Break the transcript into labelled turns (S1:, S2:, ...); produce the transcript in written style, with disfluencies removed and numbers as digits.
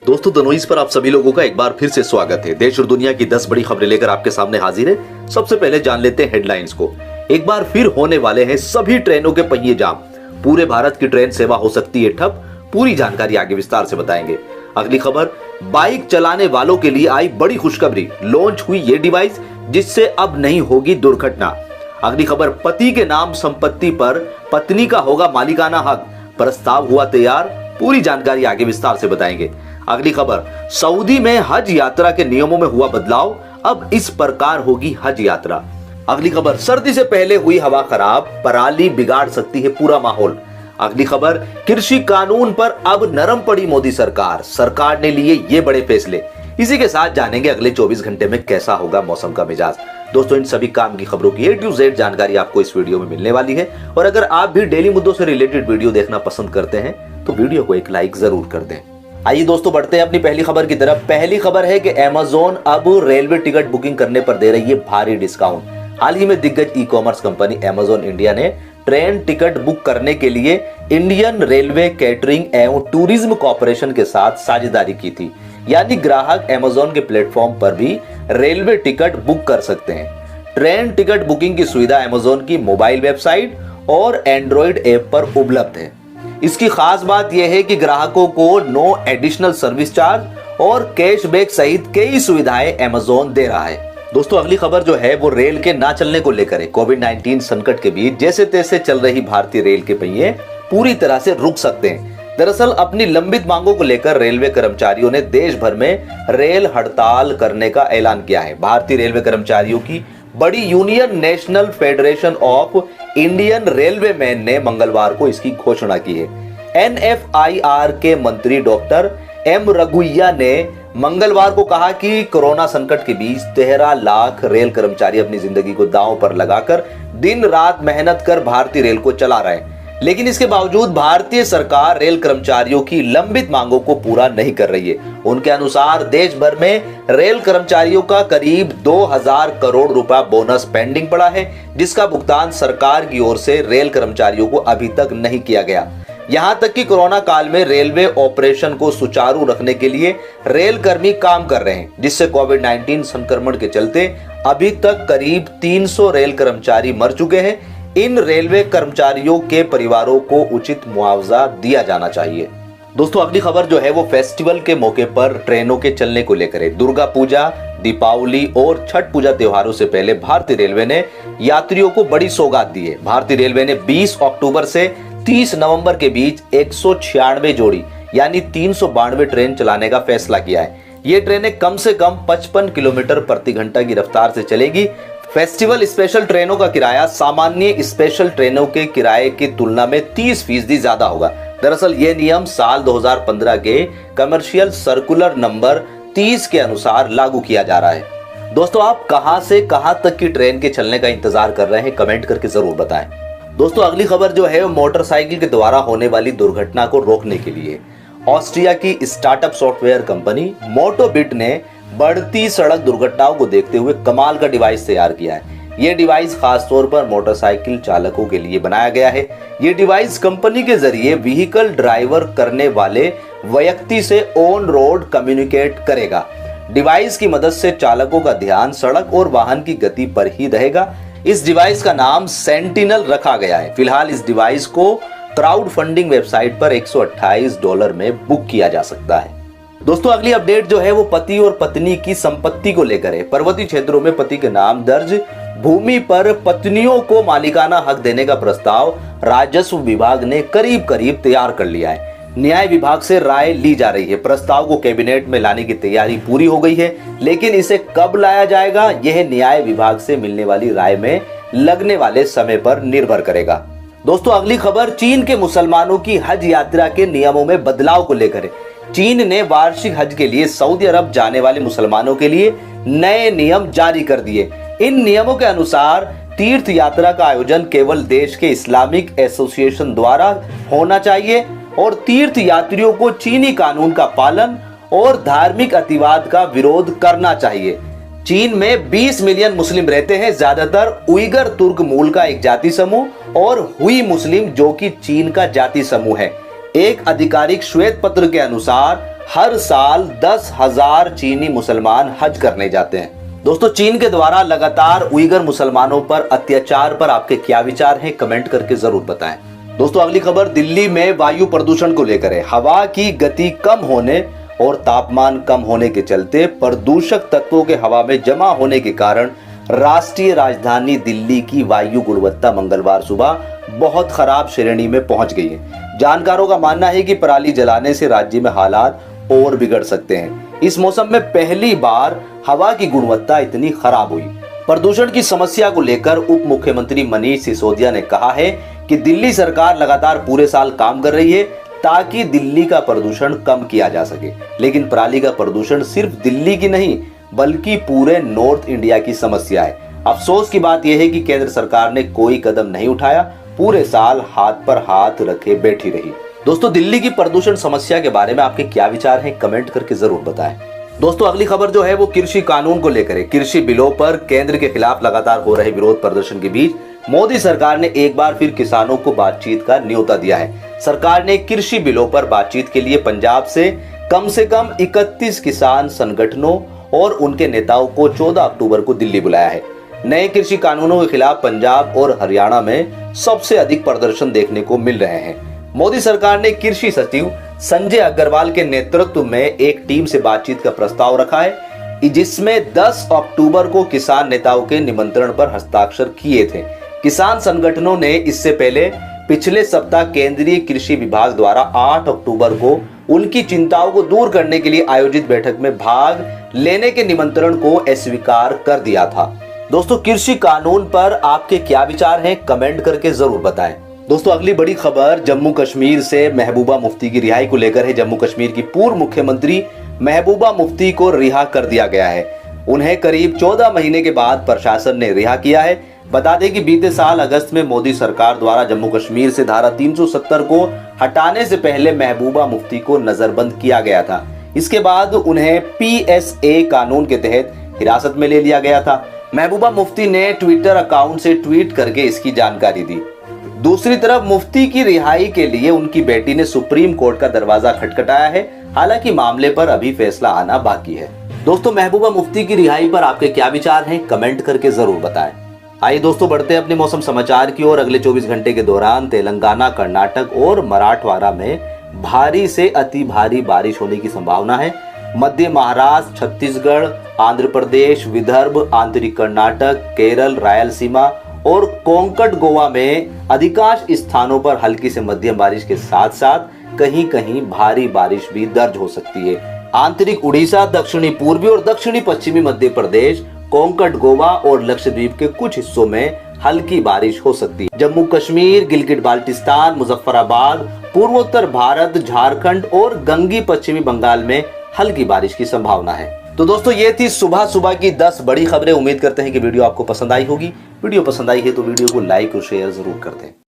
S1: दोस्तों दनोइस पर आप सभी लोगों का एक बार फिर से स्वागत है। देश और दुनिया की 10 बड़ी खबरें लेकर आपके सामने हाजिर है। सबसे पहले जान लेते हैं हेडलाइंस को। एक बार फिर होने वाले हैं सभी ट्रेनों के पहिए जाम। पूरे भारत की ट्रेन सेवा हो सकती है ठप। पूरी जानकारी आगे विस्तार से बताएंगे। अगली खबर, बाइक चलाने वालों के लिए आई बड़ी खुशखबरी। लॉन्च हुई ये डिवाइस जिससे अब नहीं होगी दुर्घटना। अगली खबर, पति के नाम संपत्ति पर पत्नी का होगा मालिकाना हक। प्रस्ताव हुआ तैयार। पूरी जानकारी आगे विस्तार से बताएंगे। अगली खबर, सऊदी में हज यात्रा के नियमों में हुआ बदलाव। अब इस प्रकार होगी हज यात्रा। अगली खबर, सर्दी से पहले हुई हवा खराब, पराली बिगाड़ सकती है पूरा माहौल। अगली खबर, कृषि कानून पर अब नरम पड़ी मोदी सरकार। सरकार ने लिए ये बड़े फैसले। इसी के साथ जानेंगे अगले 24 घंटे में कैसा होगा मौसम का मिजाज। दोस्तों इन सभी काम की खबरों की A to Z जानकारी आपको इस वीडियो में मिलने वाली है। और अगर आप भी डेली मुद्दों से रिलेटेड वीडियो देखना पसंद करते हैं तो वीडियो को एक लाइक जरूर कर दें। आइए दोस्तों बढ़ते हैं अपनी पहली खबर की तरफ। पहली खबर है कि Amazon अब रेलवे टिकट बुकिंग करने पर दे रही है भारी डिस्काउंट। हाल ही में दिग्गज e commerce company Amazon India ने ट्रेन टिकट बुक करने के लिए इंडियन रेलवे कैटरिंग एवं टूरिज्म कॉर्पोरेशन के साथ साझेदारी की थी। यानी ग्राहक Amazon के प्लेटफॉर्म पर भी रेलवे टिकट बुक कर सकते हैं। ट्रेन टिकट बुकिंग की सुविधा Amazon की मोबाइल वेबसाइट और एंड्रॉइड ऐप पर उपलब्ध है। इसकी खास बात यह है कि ग्राहकों को नो एडिशनल सर्विस चार्ज और कैशबैक सहित कई सुविधाएं Amazon दे रहा है। दोस्तों अगली खबर जो है वो रेल के ना चलने को लेकर है। कोविड-19 संकट के बीच जैसे तैसे चल रही भारतीय रेल के पहिए पूरी तरह से रुक सकते हैं। दरअसल अपनी लंबित मांगों को लेकर रेलवे कर्मचारियों ने देश भर में रेल हड़ताल करने का ऐलान किया है। भारतीय रेलवे कर्मचारियों की बड़ी union national federation of Indian railway man ने मंगलवार को इसकी घोषणा की है। NFIR के मंत्री डॉक्टर M रघुइया ने मंगलवार को कहा कि कोरोना संकट के बीच 13 लाख रेल कर्मचारी अपनी जिंदगी को दांव पर लगाकर दिन रात मेहनत कर भारतीय रेल को चला रहे हैं। लेकिन इसके बावजूद भारतीय सरकार रेल कर्मचारियों की लंबित मांगों को पूरा नहीं कर रही है। उनके अनुसार देश भर में रेल कर्मचारियों का करीब 2000 करोड़ रुपया बोनस पेंडिंग पड़ा है, जिसका भुगतान सरकार की ओर से रेल कर्मचारियों को अभी तक नहीं किया गया। यहां तक कि कोरोना काल में रेलवे ऑपरेशन को सुचारू रखने के लिए रेल कर्मी काम कर रहे हैं, जिससे कोविड-19 संक्रमण के चलते अभी तक करीब 300 रेल कर्मचारी मर चुके हैं। इन रेलवे कर्मचारियों के परिवारों को उचित मुआवजा दिया जाना चाहिए। दोस्तों अगली खबर जो है वो फेस्टिवल के मौके पर ट्रेनों के चलने को लेकर है। दुर्गा पूजा, दीपावली और छठ पूजा त्योहारों से पहले भारतीय रेलवे ने यात्रियों को बड़ी सौगात दी है। भारतीय रेलवे ने 20 अक्टूबर से 30 नवंबर के बीच 196 जोड़ी यानी 392 ट्रेन चलाने का फैसला किया है। ये ट्रेनें कम से कम 55 किलोमीटर प्रति घंटा की रफ्तार से चलेगी। फेस्टिवल स्पेशल ट्रेनों का किराया सामान्य स्पेशल ट्रेनों के किराए की तुलना में 30% ज्यादा होगा। दरअसल ये नियम साल 2015 के कमर्शियल सर्कुलर नंबर 30 के अनुसार लागू किया जा रहा है। दोस्तों आप कहां से कहां तक की ट्रेन के चलने का इंतजार कर रहे हैं, कमेंट करके जरूर बताएं। दोस्तों अगली खबर जो है मोटरसाइकिल के द्वारा होने वाली दुर्घटना को रोकने के लिए ऑस्ट्रिया की स्टार्टअप सॉफ्टवेयर कंपनी मोटोबिट ने बढ़ती सड़क दुर्घटनाओं को देखते हुए कमाल का डिवाइस तैयार किया है। यह डिवाइस खास तौर पर मोटरसाइकिल चालकों के लिए बनाया गया है। यह डिवाइस कंपनी के जरिए व्हीकल ड्राइवर करने वाले व्यक्ति से ऑन रोड कम्युनिकेट करेगा। डिवाइस की मदद से चालकों का ध्यान सड़क और वाहन की गति पर ही रहेगा। इस डिवाइस का नाम सेंटिनल रखा गया है। फिलहाल इस डिवाइस को क्राउड फंडिंग वेबसाइट पर $128 में बुक किया जा सकता है। दोस्तों अगली अपडेट जो है वो पति और पत्नी की संपत्ति को लेकर है। पर्वतीय क्षेत्रों में पति के नाम दर्ज भूमि पर पत्नियों को मालिकाना हक देने का प्रस्ताव राजस्व विभाग ने करीब करीब तैयार कर लिया है। न्याय विभाग से राय ली जा रही है। प्रस्ताव को कैबिनेट में लाने की तैयारी पूरी हो गई है, लेकिन इसे कब लाया जाएगा यह न्याय विभाग से मिलने वाली राय में लगने वाले समय पर निर्भर करेगा। दोस्तों अगली खबर चीन के मुसलमानों की हज यात्रा के नियमों में बदलाव को लेकर है। चीन ने वार्षिक हज के लिए सऊदी अरब जाने वाले मुसलमानों के लिए नए नियम जारी कर दिए। इन नियमों के अनुसार तीर्थ यात्रा का आयोजन केवल देश के इस्लामिक एसोसिएशन द्वारा होना चाहिए और तीर्थ यात्रियों को चीनी कानून का पालन और धार्मिक अतिवाद का विरोध करना चाहिए। चीन में 20 मिलियन मुस्लिम रहते हैं, ज्यादातर उइगर तुर्क मूल का एक जाति समूह और हुई मुस्लिम जो कि चीन का जाति समूह है। एक आधिकारिक श्वेत पत्र के अनुसार हर साल 10,000 चीनी मुसलमान हज करने जाते हैं। दोस्तों, चीन के द्वारा लगातार उइगर मुसलमानों पर अत्याचार पर आपके क्या विचार हैं, कमेंट करके जरूर बताएं। दोस्तों, अगली खबर दिल्ली में वायु प्रदूषण को लेकर है। हवा की गति कम होने और तापमान कम होने के चलते प्रदूषक तत्वों के हवा में जमा होने के कारण राष्ट्रीय राजधानी दिल्ली की वायु गुणवत्ता मंगलवार सुबह बहुत खराब श्रेणी में पहुंच गई है। जानकारों का मानना है कि पराली जलाने से राज्य में हालात और बिगड़ सकते हैं। इस मौसम में पहली बार हवा की गुणवत्ता इतनी खराब हुई। प्रदूषण की समस्या को लेकर उप मुख्यमंत्री मनीष सिसोदिया ने कहा है कि दिल्ली सरकार लगातार पूरे साल काम कर रही है ताकि दिल्ली का प्रदूषण कम किया जा सके। लेकिन पराली का प्रदूषण सिर्फ दिल्ली की नहीं बल्कि पूरे नॉर्थ इंडिया की समस्या है। अफसोस की बात यह है कि केंद्र सरकार ने कोई कदम नहीं उठाया, पूरे साल हाथ पर हाथ रखे बैठी रही। दोस्तों, दिल्ली की प्रदूषण समस्या के बारे में आपके क्या विचार हैं, कमेंट करके जरूर बताएं। दोस्तों, अगली खबर जो है वो कृषि कानून को लेकर है। कृषि बिलों पर केंद्र के खिलाफ लगातार हो रहे विरोध प्रदर्शन के बीच मोदी सरकार ने एक बार फिर किसानों को बातचीत का न्योता दिया है। सरकार ने कृषि बिलों पर बातचीत के लिए पंजाब से कम 31 किसान संगठनों और उनके नेताओं को 14 अक्टूबर को दिल्ली बुलाया है। नए कृषि कानूनों के खिलाफ पंजाब और हरियाणा में सबसे अधिक प्रदर्शन देखने को मिल रहे हैं। मोदी सरकार ने कृषि सचिव संजय अग्रवाल के नेतृत्व में एक टीम से बातचीत का प्रस्ताव रखा है, जिसमें 10 अक्टूबर को किसान नेताओं के निमंत्रण पर हस्ताक्षर किए थे। किसान संगठनों ने इससे पहले पिछले सप्ताह केंद्रीय कृषि विभाग द्वारा 8 अक्टूबर को उनकी चिंताओं को दूर करने के लिए आयोजित बैठक में भाग लेने के निमंत्रण को अस्वीकार कर दिया था। दोस्तों, कृषि कानून पर आपके क्या विचार हैं, कमेंट करके जरूर बताएं। दोस्तों, अगली बड़ी खबर जम्मू कश्मीर से महबूबा मुफ्ती की रिहाई को लेकर है। जम्मू कश्मीर की पूर्व मुख्यमंत्री महबूबा मुफ्ती को रिहा कर दिया गया है। उन्हें करीब 14 महीने के बाद प्रशासन ने रिहा किया है। बता दें कि बीते साल अगस्त में मोदी सरकार द्वारा जम्मू कश्मीर से धारा 370 को हटाने से पहले महबूबा मुफ्ती को नजरबंद किया गया था। इसके बाद उन्हें PSA कानून के तहत हिरासत में ले लिया गया था। महबूबा मुफ्ती ने ट्विटर अकाउंट से ट्वीट करके इसकी जानकारी दी। दूसरी तरफ मुफ्ती की रिहाई के लिए उनकी बेटी ने सुप्रीम कोर्ट का दरवाजा खटखटाया है। हालांकि मामले पर अभी फैसला आना बाकी है। दोस्तों, महबूबा मुफ्ती की रिहाई पर आपके क्या विचार हैं, कमेंट करके जरूर बताएं। आइए दोस्तों, बढ़ते हैं अपने मौसम समाचार की ओर। अगले 24 घंटे के दौरान तेलंगाना, कर्नाटक और मराठवाड़ा में भारी से अति भारी बारिश होने की संभावना है। मध्य महाराष्ट्र, छत्तीसगढ़, आंध्र प्रदेश, विदर्भ, आंतरिक कर्नाटक, केरल, रायलसीमा और कोंकण गोवा में अधिकांश स्थानों पर हल्की से मध्यम बारिश के साथ साथ कहीं कहीं भारी बारिश भी दर्ज हो सकती है। आंतरिक उड़ीसा, दक्षिणी पूर्वी और दक्षिणी पश्चिमी मध्य प्रदेश, कोंकण गोवा और लक्षद्वीप के कुछ हिस्सों में हल्की बारिश हो सकती है। जम्मू कश्मीर, गिलगिट बाल्टिस्तान, मुजफ्फराबाद, पूर्वोत्तर भारत, झारखंड और गंगी पश्चिमी बंगाल में हल्की बारिश की संभावना है। तो दोस्तों, ये थी सुबह की 10 बड़ी खबरें। उम्मीद करते हैं कि वीडियो आपको पसंद आई होगी। वीडियो पसंद आई है तो वीडियो को लाइक और शेयर जरूर कर दें।